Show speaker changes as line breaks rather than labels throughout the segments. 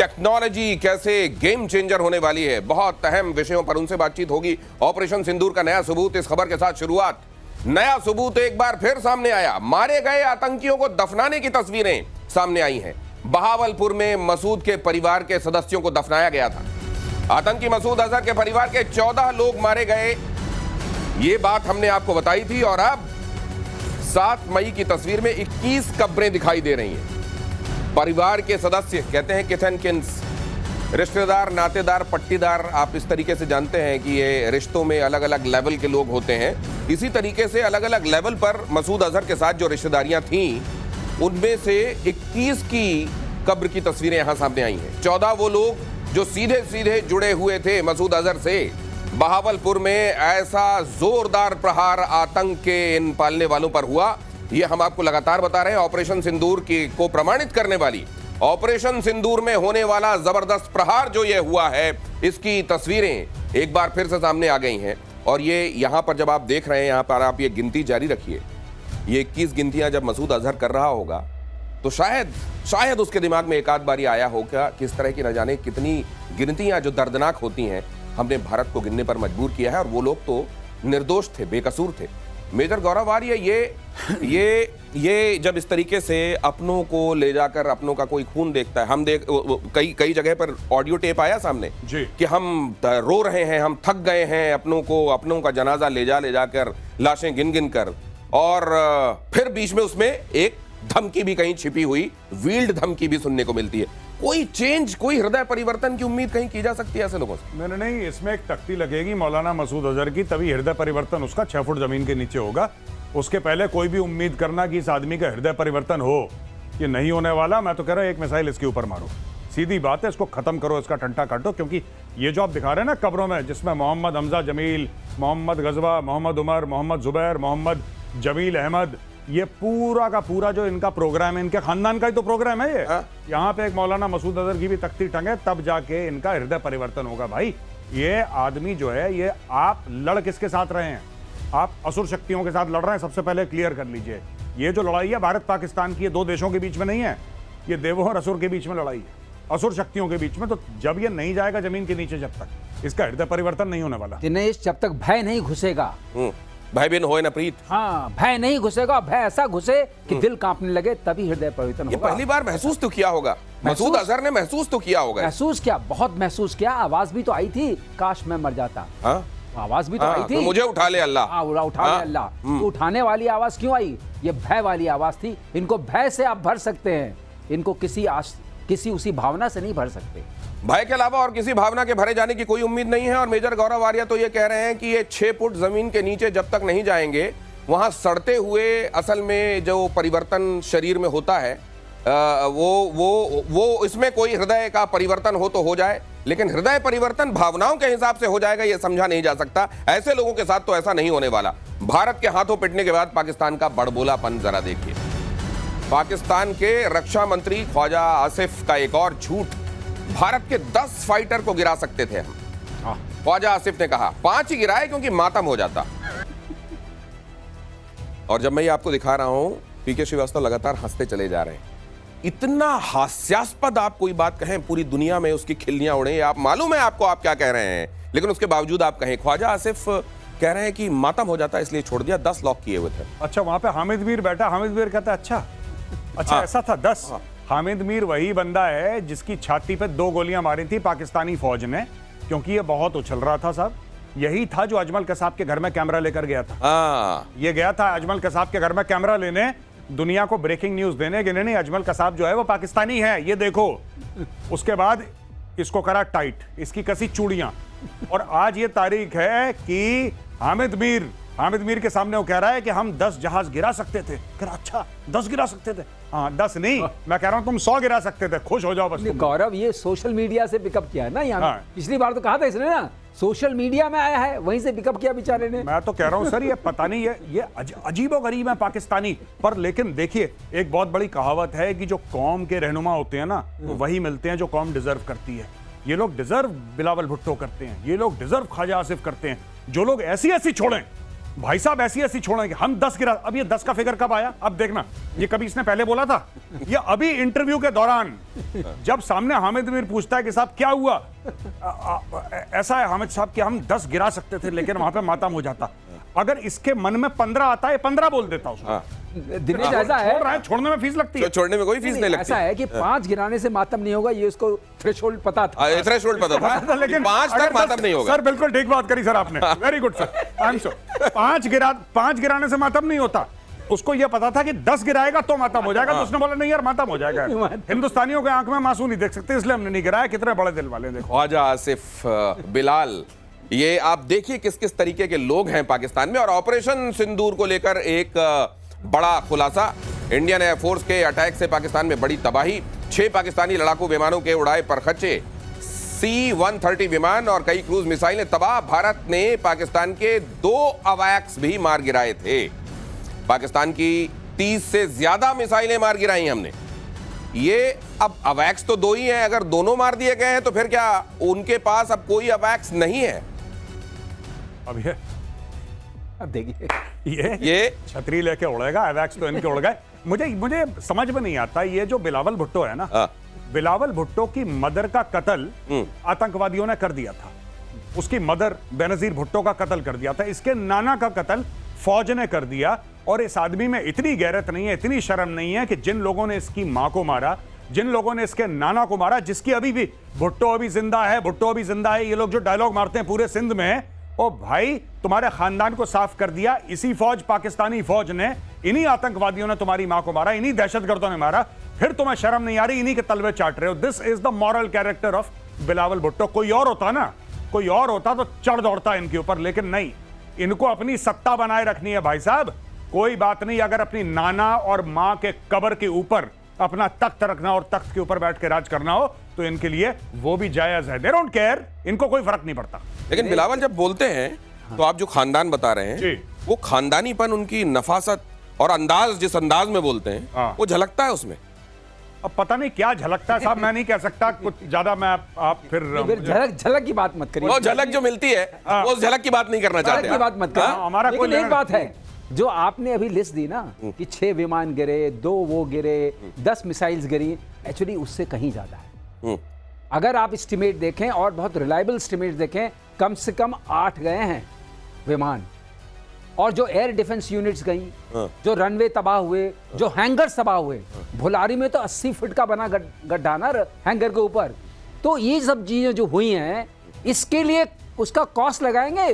Technology कैसे game changer होने वाली है। बहुत अहम विषयों पर उनसे बातचीत होगी। ऑपरेशन सिंदूर का नया सबूत, इस खबर के साथ शुरुआत। नया सबूत एक बार फिर सामने आया। मारे गए आतंकियों को दफनाने की तस्वीरें सामने आई हैं। बहावलपुर में मसूद के परिवार के सदस्यों को दफनाया गया था। आतंकी मसूद अजहर के परिवार के 14 लोग मारे गए, ये बात हमने आपको बताई थी। और अब 7 मई की तस्वीर में 21 कब्रें दिखाई दे रही हैं। परिवार के सदस्य कहते हैं किथ एंड किन्स, रिश्तेदार, नातेदार, पट्टीदार, आप इस तरीके से जानते हैं कि ये रिश्तों में अलग अलग लेवल के लोग होते हैं। इसी तरीके से अलग अलग लेवल पर मसूद अजहर के साथ जो रिश्तेदारियां थीं, उनमें से 21 की कब्र की तस्वीरें यहां सामने आई हैं। 14 वो लोग जो सीधे सीधे जुड़े हुए थे मसूद अजहर से। बहावलपुर में ऐसा जोरदार प्रहार आतंक के इन पालने वालों पर हुआ, ये हम आपको लगातार बता रहे हैं। ऑपरेशन सिंदूर को प्रमाणित करने वाली ऑपरेशन सिंदूर में होने वाला जबरदस्त प्रहार जो ये हुआ है, इसकी तस्वीरें एक बार फिर से सामने आ गई हैं। और ये यहां पर जब आप देख रहे हैं, यहां पर आप ये गिनती जारी रखिए। ये 21 गिनतियां जब मसूद अजहर कर रहा होगा तो शायद उसके दिमाग में एक आध बारी आया होगा किस तरह की न जाने कितनी गिनतियां जो दर्दनाक होती हैं हमने भारत को गिनने पर मजबूर किया है। और वो लोग तो निर्दोष थे, बेकसूर थे। मेजर गौरव आर्य, ये जब इस तरीके से अपनों को ले जाकर अपनों का कोई खून देखता है, हम कई जगह पर ऑडियो टेप आया सामने जी कि हम रो रहे हैं, हम थक गए हैं, अपनों का जनाजा ले जाकर लाशें गिन कर, और फिर बीच में उसमें एक धमकी भी कहीं छिपी हुई, वील्ड धमकी भी सुनने को मिलती है। कोई चेंज, कोई हृदय परिवर्तन की उम्मीद कहीं की जा सकती है ऐसे लोगों से?
नहीं, इसमें एक तख्ती लगेगी मौलाना मसूद अजहर की, तभी हृदय परिवर्तन उसका 6 फुट जमीन के नीचे होगा। उसके पहले कोई भी उम्मीद करना कि इस आदमी का हृदय परिवर्तन हो, ये नहीं होने वाला। मैं तो कह रहा हूं एक मिसाइल इसके ऊपर मारो, सीधी बात है, इसको खत्म करो, इसका टंटा काटो। क्योंकि ये जो आप दिखा रहे हैं ना कब्रों में, जिसमें मोहम्मद हमजा जमील, मोहम्मद गजवा, मोहम्मद उमर, मोहम्मद जुबैर, मोहम्मद जमील अहमद, ये पूरा का पूरा जो इनका प्रोग्राम है, इनके खानदान का ही तो प्रोग्राम है ये। यहाँ पे एक मौलाना मसूद अजहर की भी तख्ती टंगे, तब जाके इनका हृदय परिवर्तन होगा। भाई ये आदमी जो है, ये आप लड़ किसके साथ रहे हैं? आप असुर शक्तियों के साथ लड़ रहे हैं। सबसे पहले क्लियर कर लीजिए, ये जो लड़ाई है भारत पाकिस्तान की, ये 2 देशों के बीच में नहीं है, ये देवों और असुर के बीच में लड़ाई है, असुर शक्तियों के बीच में। तो जब ये नहीं जाएगा जमीन के नीचे, जब तक इसका हृदय परिवर्तन नहीं होने वाला।
दिनेश, जब तक भय नहीं घुसेगा,
भय बिन होए न प्रीत।
हाँ, भय नहीं घुसेगा, भय ऐसा घुसे कि दिल कांपने लगे, तभी हृदय परिवर्तन होगा।
ये पहली बार महसूस तो किया होगा मसूद अजहर ने, महसूस तो किया होगा।
महसूस किया, बहुत महसूस किया। आवाज भी तो आई थी, काश मैं मर जाता। आवाज भी तो आई थी,
तो मुझे उठा ले अल्लाह।
उठा ले अल्लाह। तो उठाने वाली आवाज क्यों आई? ये भय वाली आवाज थी। इनको भय से आप भर सकते हैं, इनको किसी उसी भावना से नहीं भर सकते।
भय के अलावा और किसी भावना के भरे जाने की कोई उम्मीद नहीं है। और मेजर गौरव आर्य तो ये कह रहे हैं कि ये 6 फुट जमीन के नीचे जब तक नहीं जाएंगे, वहां सड़ते हुए असल में जो परिवर्तन शरीर में होता है, वो इसमें कोई हृदय का परिवर्तन हो तो हो जाए, लेकिन हृदय परिवर्तन भावनाओं के हिसाब से हो जाएगा, ये समझा नहीं जा सकता। ऐसे लोगों के साथ तो ऐसा नहीं होने वाला। भारत के हाथों पिटने के बाद पाकिस्तान का बड़बोलापन जरा देखिए। पाकिस्तान के रक्षा मंत्री ख्वाजा आसिफ का एक और झूठ, भारत के 10 फाइटर को गिरा सकते थे हम। ख्वाजा आसिफ ने कहा 5 ही गिराए क्योंकि मातम हो जाता। और जब मैं ये आपको दिखा रहा हूं, पीके श्रीवास्तव लगातार हंसते चले जा रहे हैं। इतना हास्यास्पद आप कोई बात कहें, पूरी दुनिया में उसकी खिल्लियां उड़े, आप मालूम है आपको आप क्या कह रहे हैं, लेकिन उसके बावजूद आप कहें। ख्वाजा आसिफ कह रहे हैं कि मातम हो जाता इसलिए छोड़ दिया, 10 लॉक किए हुए थे।
अच्छा, वहां पे हामिद मीर बैठा, हामिद मीर कहता अच्छा ऐसा था 10। हामिद मीर वही बंदा है जिसकी छाती पे 2 गोलियां मारी थी पाकिस्तानी फौज ने, क्योंकि ये बहुत उछल रहा था साहब। यही था जो अजमल कसाब के घर में कैमरा लेकर गया था। ये गया था अजमल कसाब के घर में कैमरा लेने, दुनिया को ब्रेकिंग न्यूज देने कि नहीं अजमल कसाब जो है वो पाकिस्तानी है, ये देखो। उसके बाद इसको करा टाइट, इसकी कसी चूड़ियां। और आज ये तारीख है कि हामिद मीर के सामने वो कह रहा है कि हम 10 जहाज गिरा सकते थे। कह रहा अच्छा 10 गिरा सकते थे? हाँ 10 नहीं, मैं कह रहा हूं तुम 100 गिरा सकते थे, खुश हो जाओ बस।
गौरव, ये सोशल मीडिया से पिकअप किया है ना यहाँ। पिछली बार तो कहा था इसने ना, सोशल मीडिया में आया है, वहीं से पिकअप किया बेचारे ने।
मैं तो कह रहा हूं सर, ये पता नहीं, ये अजीबोगरीब है पाकिस्तानी पर। लेकिन देखिए, एक बहुत बड़ी कहावत है कि जो कौम के रहनुमा होते हैं ना, वो वही मिलते हैं जो कौम डिजर्व करती है। ये लोग डिजर्व बिलावल भुट्टो करते हैं, ये लोग डिजर्व ख्वाजा आसिफ करते हैं। जो लोग ऐसी छोड़ें, भाई साहब ऐसी ऐसी छोड़ेंगे हम 10 गिरा। अब ये 10 का फिगर कब आया? अब देखना, ये कभी इसने पहले बोला था? ये अभी इंटरव्यू के दौरान जब सामने हामिद मीर पूछता है कि साहब क्या हुआ, ऐसा है हामिद साहब कि हम 10 गिरा सकते थे लेकिन वहां पे मातम हो जाता। अगर इसके मन में 15 आता है 15 बोल देता उसको।
दिनेश ऐसा है,
छोड़ने में फीस लगती है,
छोड़ने में कोई फीस नहीं लगती।
ऐसा है कि 5 गिराने से मातम नहीं होगा, ये उसको थ्रेशोल्ड पता था।
थ्रेशोल्ड पता था,
लेकिन
5 तक मातम नहीं होगा।
सर बिल्कुल ठीक बात करी सर आपने, very good sir, I am so. 5 गिराने से मातम नहीं होता, उसको यह पता था कि 10 गिराएगा तो मातम हो जाएगा, तो उसने बोला नहीं यार मातम हो जाएगा। हिंदुस्तानियों के आंख में मासूम नहीं देख सकते, इसलिए हमने नहीं गिराया। कितने बड़े दिल वाले देखो।
ख्वाजा आसिफ, बिलाल, ये आप देखिए किस किस तरीके के लोग हैं पाकिस्तान में। और ऑपरेशन सिंदूर को लेकर एक बड़ा खुलासा, इंडियन एयरफोर्स के अटैक से पाकिस्तान में बड़ी तबाही, 6 पाकिस्तानी लड़ाकू विमानों के उड़ाए परखच्चे, C-130 विमान और कई क्रूज मिसाइलें तबाह। भारत ने पाकिस्तान के 2 अवैक्स भी मार गिराए थे। पाकिस्तान की 30 से ज्यादा मिसाइलें मार गिराई हमने। ये अब अवैक्स तो 2 ही हैं, अगर दोनों मार दिए गए हैं तो फिर क्या उनके पास अब कोई अवैक्स नहीं है?
अब देखिए
ये
छतरी लेके उड़ेगा, अवैक्स तो इनके उड़ गए। मुझे समझ में नहीं आता, ये जो बिलावल भुट्टो है ना, बिलावल भुट्टो की मदर का कत्ल आतंकवादियों ने कर दिया था। उसकी मदर बेनजीर भुट्टो का कत्ल कर दिया था। इसके नाना का कत्ल फौज ने कर दिया। और इस आदमी में इतनी गैरत नहीं है, इतनी शर्म नहीं है कि जिन लोगों ने इसकी मां को मारा, जिन लोगों ने इसके नाना को मारा, जिसकी अभी भी भुट्टो अभी जिंदा है, भुट्टो अभी जिंदा है, ये लोग जो डायलॉग मारते हैं पूरे सिंध में, ओ भाई तुम्हारे खानदान को साफ कर दिया इसी फौज, पाकिस्तानी फौज ने। इन्हीं आतंकवादियों ने तुम्हारी मां को मारा, इन्हीं दहशतगर्दों ने मारा, फिर तुम्हें शर्म नहीं आ रही, इन्हीं के तलवे चाट रहे हो। This is the moral character of Bilawal Bhutto. कोई और होता ना, कोई और होता तो चढ़ दौड़ता इनके ऊपर, लेकिन नहीं, इनको अपनी सत्ता बनाए रखनी है भाई साहब। कोई बात नहीं, अगर अपनी नाना और मां के कब्र के ऊपर अपना तख्त रखना और तख्त के ऊपर बैठ के राज करना हो तो इनके लिए वो भी जायज है। दे डोंट केयर, इनको कोई फर्क नहीं पड़ता।
लेकिन बिलावल जब बोलते हैं तो आप जो खानदान बता रहे हैं, वो खानदानीपन, उनकी नफासत और अंदाज, जिस अंदाज में बोलते हैं वो झलकता है उसमें।
अब पता नहीं क्या झलकता है साहब, मैं नहीं कह सकता कुछ ज्यादा। मैं आप फिर
झलक की बात मत करिए।
वो झलक जो मिलती है वो उस झलक की बात नहीं करना चाहते।
की बात मत करिए।
हमारा कोई
एक बात है, जो आपने अभी लिस्ट दी ना कि 6 विमान गिरे, 2 वो गिरे, 10 मिसाइल्स गिरी, एक्चुअली उससे कहीं ज्यादा है। अगर आप एस्टिमेट देखें और बहुत रिलायबल एस्टिमेट देखें, कम से कम 8 गए हैं विमान। और जो एयर डिफेंस यूनिट्स गई, जो रनवे तबाह हुए, जो हैंगर्स तबाह हुए, भुलारी में तो 80 फीट का बना गड्ढा ना हैंगर के ऊपर। तो ये सब चीजें जो हुई हैं, इसके लिए उसका कॉस्ट लगाएंगे,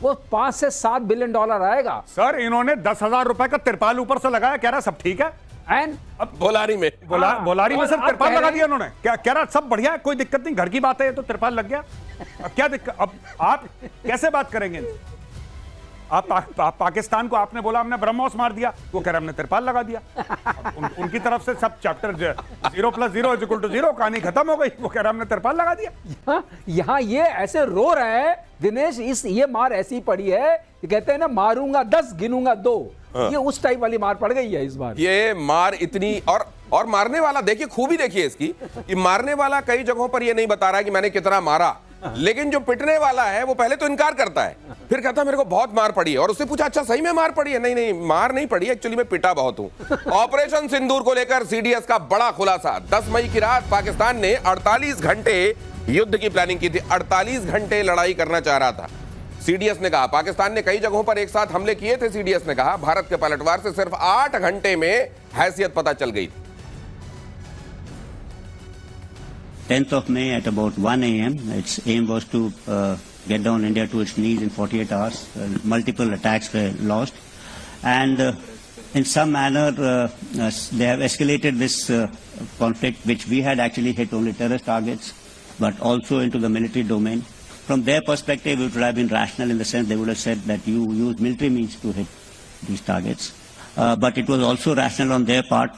वो 5 से 7 बिलियन डॉलर आएगा।
सर इन्होंने 10,000 रुपए का तिरपाल ऊपर से लगाया, कह रहा सब ठीक है।
एंड
अब बोलारी में
बोलारी में सर तिरपाल लगा दिया उन्होंने, क्या कह रहा सब बढ़िया है, कोई दिक्कत नहीं, घर की बात है, ये तो तिरपाल लग गया। अब क्या दिक्कत, अब आप कैसे बात करेंगे? आप पाकिस्तान को आपने बोला हमने ब्रह्मोस मार दिया, वो कह रहे हमने तिरपाल लगा दिया। उनकी तरफ से सब चैप्टर 0 + 0 = 0, कहानी खत्म हो गई। वो कह रहे हमने तिरपाल लगा दिया।
यहाँ ये ऐसे रो रहे हैं दिनेश, ये मार ऐसी पड़ी है, कहते हैं ना मारूंगा 10 गिनूंगा 2। ये उस टाइप वाली मार पड़ गई है इस बार।
ये मार इतनी, और मारने वाला देखिए, खूबी देखिए इसकी कि मारने वाला कई जगहों पर ये नहीं बता रहा है कि मैंने कितना मारा, लेकिन जो पिटने वाला है वो पहले तो इनकार करता है, फिर कहता है मेरे को बहुत मार पड़ी है। और उससे पूछा अच्छा सही में मार पड़ी है? नहीं मार नहीं पड़ी, एक्चुअली मैं पिटा बहुत हूं। ऑपरेशन सिंदूर को लेकर सीडीएस का बड़ा खुलासा। 10 मई की रात पाकिस्तान ने 48 घंटे युद्ध की प्लानिंग की थी, 48 घंटे लड़ाई करना चाह रहा था। सीडीएस ने कहा पाकिस्तान ने कई जगहों पर एक साथ हमले किए थे। सीडीएस ने कहा भारत के पलटवार से सिर्फ 8 घंटे में हैसियत पता चल गई थी।
10th of May at about 1 a.m. Its aim was to get down India to its knees in 48 hours. Multiple attacks were launched, and in some manner they have escalated this conflict, which we had actually hit only terrorist targets, but also into the military domain. From their perspective, it would have been rational in the sense they would have said that you use military means to hit these targets. But it was also rational on their part,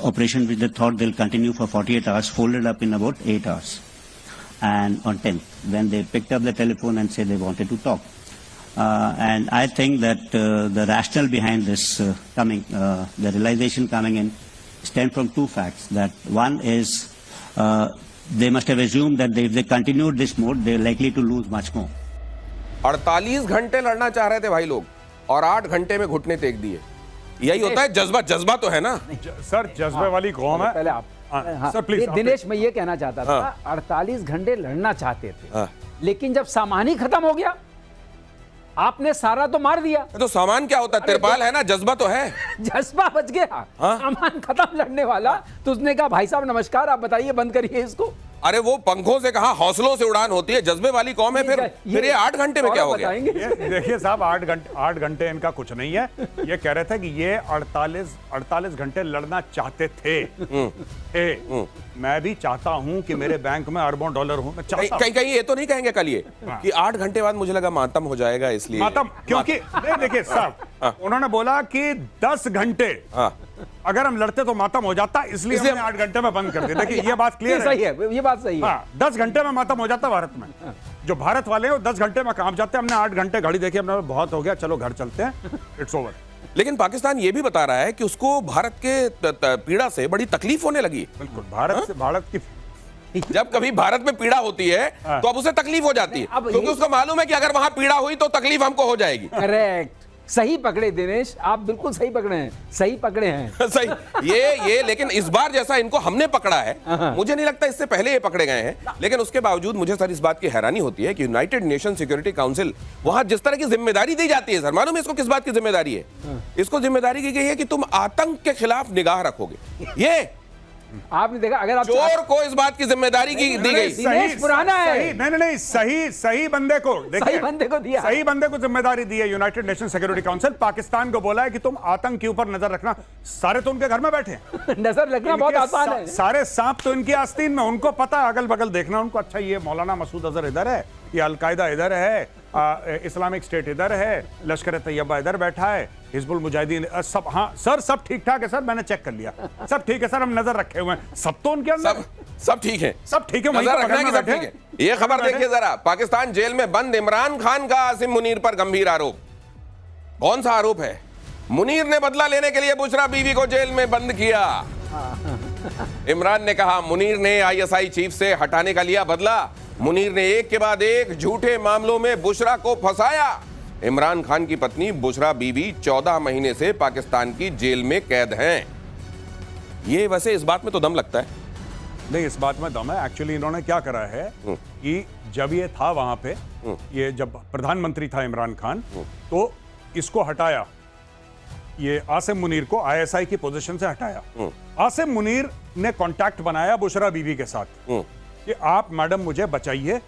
operation which they thought they'll continue for 48 hours, folded up in about 8 hours. And on 10th, when they picked up the telephone and said they wanted to talk. And I think that the rationale behind this the realization coming in, stemmed from 2 facts. That one is they must have assumed that if they continued this mode, they're likely to lose much more.
48 घंटे लड़ना चाह रहे थे भाई लोग, और 8 घंटे में घुटने टेक दिए। यही होता है जज्बा, जज्बा तो है ना।
सर जज्बे वाली कौम है।
पहले आप हाँ,
सर प्लीज
दिनेश मैं ये कहना चाहता था 48 घंटे लड़ना चाहते थे, लेकिन जब सामान ही खत्म हो गया आपने सारा तो मार दिया।
तो सामान क्या होता है, तिरपाल है ना, जज्बा तो है।
जज्बा बच गया, सामान खत्म लड़ने वाला। तो उसने कहा भाई साहब नमस्कार, आप बताइए बंद करिए इसको।
अरे वो पंखों से कहा, हौसलों से उड़ान होती है, जज्बे वाली कौम है। फिर ये 8 घंटे में क्या हो गया?
देखिए साहब 8 घंटे इनका कुछ नहीं है। ये कह रहे थे कि ये 48 घंटे लड़ना चाहते थे। मैं भी चाहता हूं कि मेरे बैंक में अरबों डॉलर हो। मैं चाहता हूं।
कहीं ये तो नहीं कहेंगे कल ये कि 8 घंटे बाद मुझे लगा मातम हो जाएगा, इसलिए
मातम, क्योंकि नहीं देखिए साहब उन्होंने बोला कि 10 घंटे अगर हम लड़ते तो मातम हो जाता, इसलिए हमने 8 घंटे में बंद कर दिया। देखिए ये बात क्लियर
सही है, ये बात सही है।
10 घंटे में मातम हो जाता भारत में। जो भारत वाले हैं वो 10 घंटे में काम जाते हैं। हमने 8 घंटे घड़ी देखी, हमने बहुत हो गया, चलो घर चलते हैं, इट्स ओवर।
लेकिन पाकिस्तान ये भी बता रहा है कि उसको भारत के पीड़ा से बड़ी तकलीफ होने लगी।
बिल्कुल, भारत की
जब कभी भारत में पीड़ा होती है तो अब उसे तकलीफ हो जाती है, क्योंकि उसको मालूम है कि अगर वहां पीड़ा हुई तो तकलीफ हमको हो जाएगी।
करेक्ट, सही पकड़े दिनेश, आप बिल्कुल सही पकड़े हैं, सही पकड़े हैं।
सही ये लेकिन इस बार जैसा इनको हमने पकड़ा है, मुझे नहीं लगता इससे पहले ये पकड़े गए हैं। लेकिन उसके बावजूद मुझे सर इस बात की हैरानी होती है कि यूनाइटेड नेशन सिक्योरिटी काउंसिल, वहां जिस तरह की जिम्मेदारी दी जाती है सर, मालूम है इसको किस बात की जिम्मेदारी है? इसको जिम्मेदारी की गई है कि तुम आतंक के खिलाफ निगाह रखोगे। ये
आपने देखा, अगर आप
चोर को इस बात की जिम्मेदारी की दी गई।
दिनेश पुराना है।
नहीं, सही बंदे को देखिए,
सही बंदे को दिया,
सही बंदे को जिम्मेदारी दी है United nation security council. Pakistan को बोला है कि तुम आतंक के ऊपर नजर रखना। सारे तो उनके घर में बैठे हैं।
नजर रखना बहुत आसान है।
सारे सांप तो इनकी आस्तीन में, उनको पता अगल बगल देखना उनको। अच्छा ये मौलाना मसूद अजहर इधर है, ये अलकायदा इधर है, इस्लामिक स्टेट इधर है, लश्कर तैयबा इधर बैठा है, हिजबुल मुजाहिदीन सब। हाँ सर सब ठीक ठाक है सर, मैंने चेक कर लिया, सब ठीक है सर, हम नजर रखे हुए हैं। सब तो उनके अंदर
सब ठीक है,
सब ठीक है,
नजर रखना कि सब ठीक है। ये खबर देखिए जरा, पाकिस्तान जेल में बंद इमरान खान का आसिम मुनीर पर गंभीर आरोप। कौन सा आरोप है? मुनीर ने बदला लेने के लिए बुशरा बीवी को जेल में बंद किया। इमरान ने कहा मुनीर ने ISI चीफ से हटाने का लिया बदला। मुनीर ने एक के बाद एक झूठे मामलों में बुशरा को फंसाया। इमरान खान की पत्नी बुशरा बीबी 14 महीने से पाकिस्तान की जेल में कैद हैं। ये वैसे इस बात में तो दम लगता है।
नहीं, इस बात में दम है। एक्चुअली इन्होंने क्या करा है कि जब ये था वहां पे, ये जब प्रधानमंत्री था इमरान खान, तो इसको हटाया, ये आसिम मुनीर को ISI की पोजीशन से हटाया। आसिम मुनीर ने कांटेक्ट बनाया बुशरा बीवी के साथ कि आप मैडम मुझे बचाइए,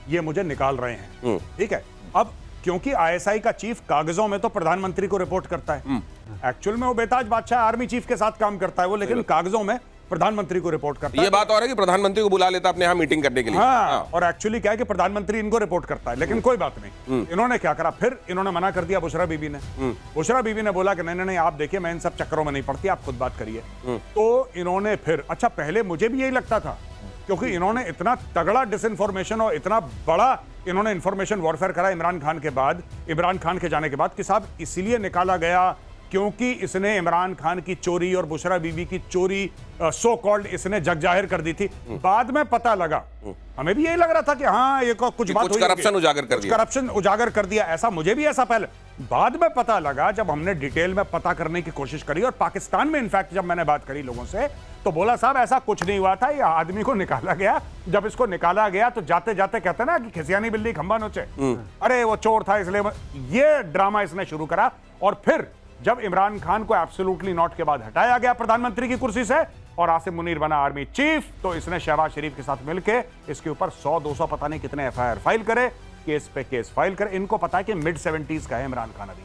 ये मुझे निकाल रहे हैं। ठीक है, अब क्योंकि ISI का चीफ कागजों में तो प्रधानमंत्री को रिपोर्ट करता है, एक्चुअल में वो बेताज बादशाह आर्मी चीफ के साथ काम करता है वो, लेकिन कागजों में प्रधानमंत्री को रिपोर्ट करता है।
ये बात और है कि प्रधानमंत्री को बुला लेता अपने यहाँ मीटिंग करने के लिए।
हाँ, और एक्चुअली क्या है कि प्रधानमंत्री इनको रिपोर्ट करता है, लेकिन कोई बात नहीं। इन्होंने क्या करा, फिर इन्होंने मना कर दिया बुशरा बीबी ने। बुशरा बीबी ने बोला कि नहीं आप देखिए, मैं इन सब चक्करों में नहीं पड़ती, आप खुद बात करिए। तो इन्होंने फिर, अच्छा पहले मुझे भी यही लगता था, क्योंकि इन्होंने इतना तगड़ा डिसइंफॉर्मेशन और इतना बड़ा इन्होंने इंफॉर्मेशन वॉरफेयर करा इमरान खान के बाद, इमरान खान के जाने के बाद, कि साहब इसीलिए निकाला गया क्योंकि इसने इमरान खान की चोरी और बुशरा बीबी की चोरी सो कॉल्ड इसने जग जाहिर कर दी थी। बाद में पता लगा, हमें भी यही लग रहा था कि हाँ ये कुछ बात हुई,
करप्शन उजागर कर दिया,
करप्शन उजागर कर दिया, ऐसा मुझे भी ऐसा पहले। बाद में पता लगा, जब हमने डिटेल में पता करने की कोशिश करी, और पाकिस्तान में इनफैक्ट जब मैंने बात करी लोगों से, तो बोला साहब ऐसा कुछ नहीं हुआ था, ये आदमी को निकाला गया। जब इसको निकाला गया तो जाते जाते कहते ना कि खिसियानी बिल्ली खंबा नोचे, अरे वो चोर था इसलिए, ये ड्रामा इसने शुरू करा। और फिर जब इमरान खान को एब्सोल्युटली नॉट के बाद हटाया गया प्रधानमंत्री की कुर्सी से और आसिम मुनीर बना आर्मी चीफ, तो इसने शहबाज शरीफ के साथ मिलकर इसके ऊपर 100-200 पता नहीं कितने FIR फाइल करे, केस पे केस फाइल करे। इनको पता है कि मिड 70s का है इमरान खान अभी।